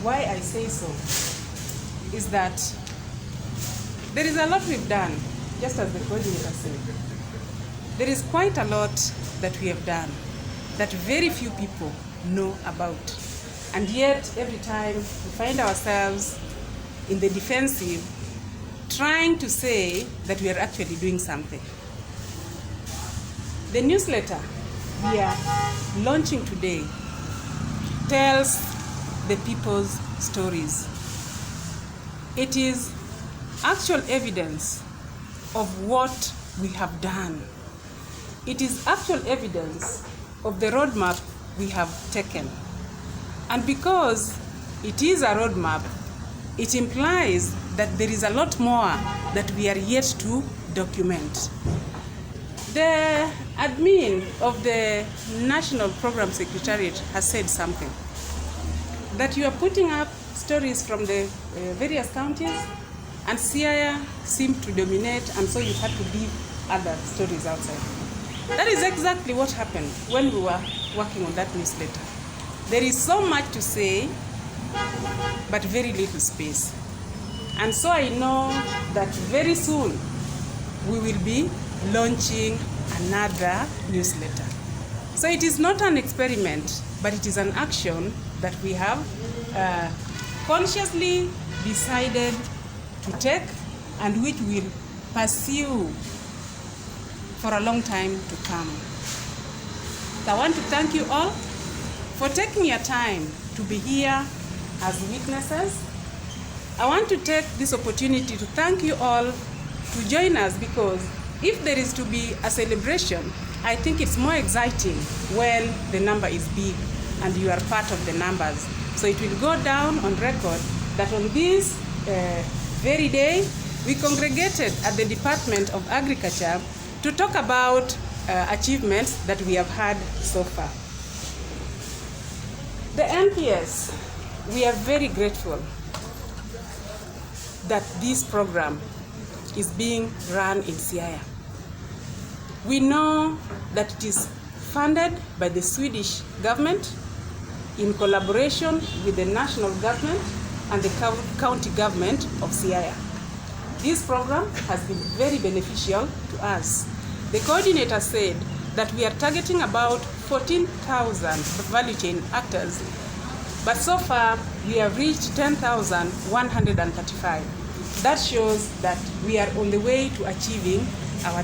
why I say so is that there is a lot we've done, just as the coordinator said. There is quite a lot that we have done that very few people know about. And yet, every time we find ourselves in the defensive, trying to say that we are actually doing something. The newsletter we are launching today tells the people's stories. It is actual evidence of what we have done. It is actual evidence of the roadmap we have taken. And because it is a roadmap, it implies that there is a lot more that we are yet to document. The admin of the National Program Secretariat has said something, that you are putting up stories from the various counties, and Siaya seemed to dominate, and so you had to leave other stories outside. That is exactly what happened when we were working on that newsletter. There is so much to say, but very little space. And so I know that very soon we will be launching another newsletter. So it is not an experiment, but it is an action that we have consciously decided to take and which we'll pursue for a long time to come. So I want to thank you all for taking your time to be here as witnesses. I want to take this opportunity to thank you all to join us, because if there is to be a celebration, I think it's more exciting when the number is big and you are part of the numbers. So it will go down on record that on this very day, we congregated at the Department of Agriculture to talk about achievements that we have had so far. The NPS, we are very grateful that this program is being run in Siaya. We know that it is funded by the Swedish government in collaboration with the national government and the county government of Siaya. This program has been very beneficial to us. The coordinator said that we are targeting about 14,000 value chain actors, but so far we have reached 10,135. That shows that we are on the way to achieving our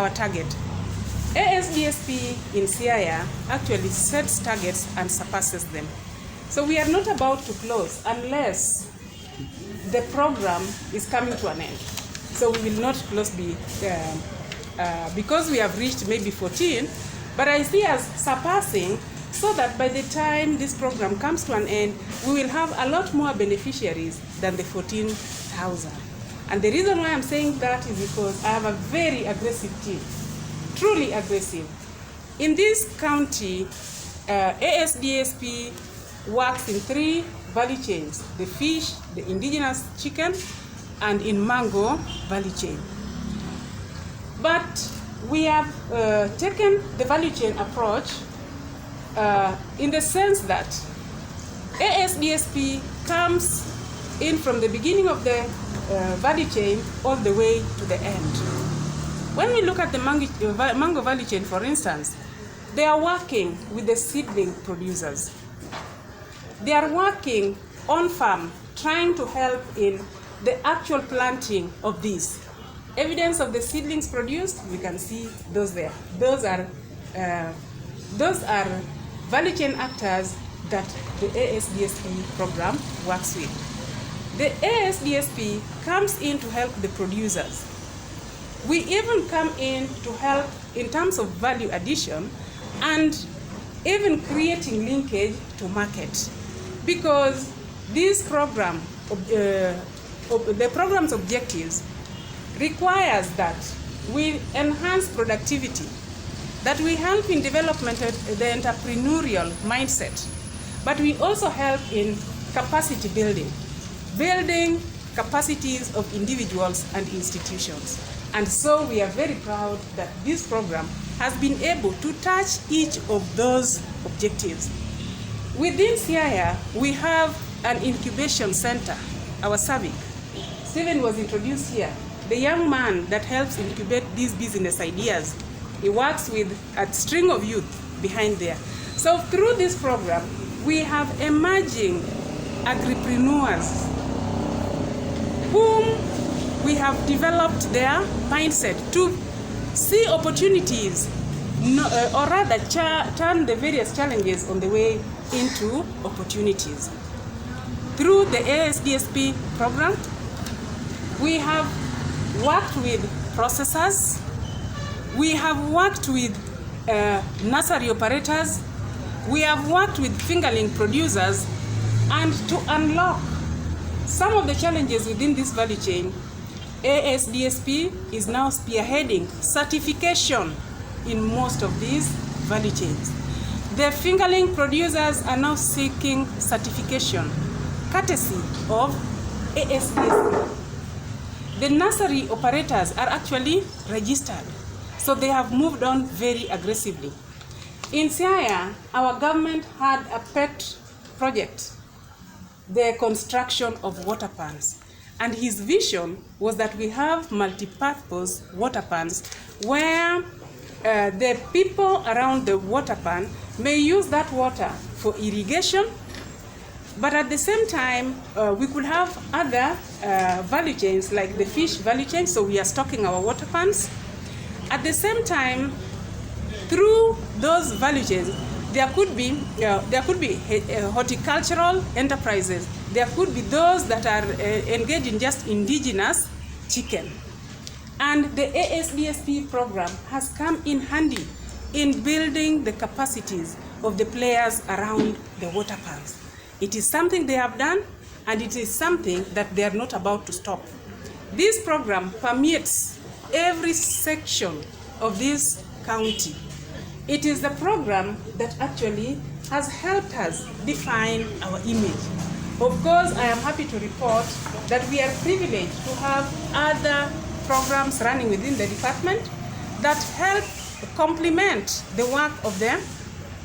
target. ASDSP in Siaya actually sets targets and surpasses them. So we are not about to close unless the program is coming to an end. So we will not close because we have reached maybe 14, but I see us surpassing, so that by the time this program comes to an end, we will have a lot more beneficiaries than the 14,000. And the reason why I'm saying that is because I have a very aggressive team, truly aggressive. In this county, ASDSP works in 3 value chains: the fish, the indigenous chicken, and in MangoValue Chain. But we have taken the value chain approach in the sense that ASDSP comes in from the beginning of the value chain all the way to the end. When we look at the MangoValue Chain, for instance, they are working with the seedling producers. They are working on farm, trying to help in the actual planting of these. Evidence of the seedlings produced, we can see those there. Those are value chain actors that the ASDSP program works with. The ASDSP comes in to help the producers. We even come in to help in terms of value addition and even creating linkage to market, because this program, the program's objectives requires that we enhance productivity, that we help in development of the entrepreneurial mindset, but we also help in capacity building capacities of individuals and institutions. And so we are very proud that this program has been able to touch each of those objectives. Within Siaya, we have an incubation center, our SAVIC. Stephen was introduced here. The young man that helps incubate these business ideas. He works with a string of youth behind there. So through this program, we have emerging agripreneurs whom we have developed their mindset to see opportunities, or rather turn the various challenges on the way into opportunities. Through the ASDSP program, we have worked with processors, we have worked with nursery operators, we have worked with fingerling producers, and to unlock some of the challenges within this value chain, ASDSP is now spearheading certification in most of these value chains. The fingerling producers are now seeking certification courtesy of ASDSP. The nursery operators are actually registered, so they have moved on very aggressively. In Siaya, our government had a pet project, the construction of water pans. And his vision was that we have multi-purpose water pans where the people around the water pan may use that water for irrigation, but at the same time, we could have other value chains like the fish value chain, so we are stocking our water pans. At the same time, through those value chains, there could be horticultural enterprises. There could be those that are engaged in just indigenous chicken. And the ASDSP program has come in handy in building the capacities of the players around the water pans. It is something they have done, and it is something that they are not about to stop. This program permeates every section of this county. It is the program that actually has helped us define our image. Of course, I am happy to report that we are privileged to have other programs running within the department that help complement the work of the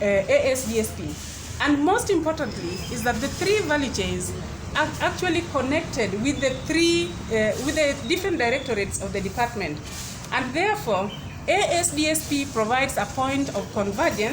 ASDSP. And most importantly is that the three value chains are actually connected with the different directorates of the department. And therefore, ASDSP provides a point of convergence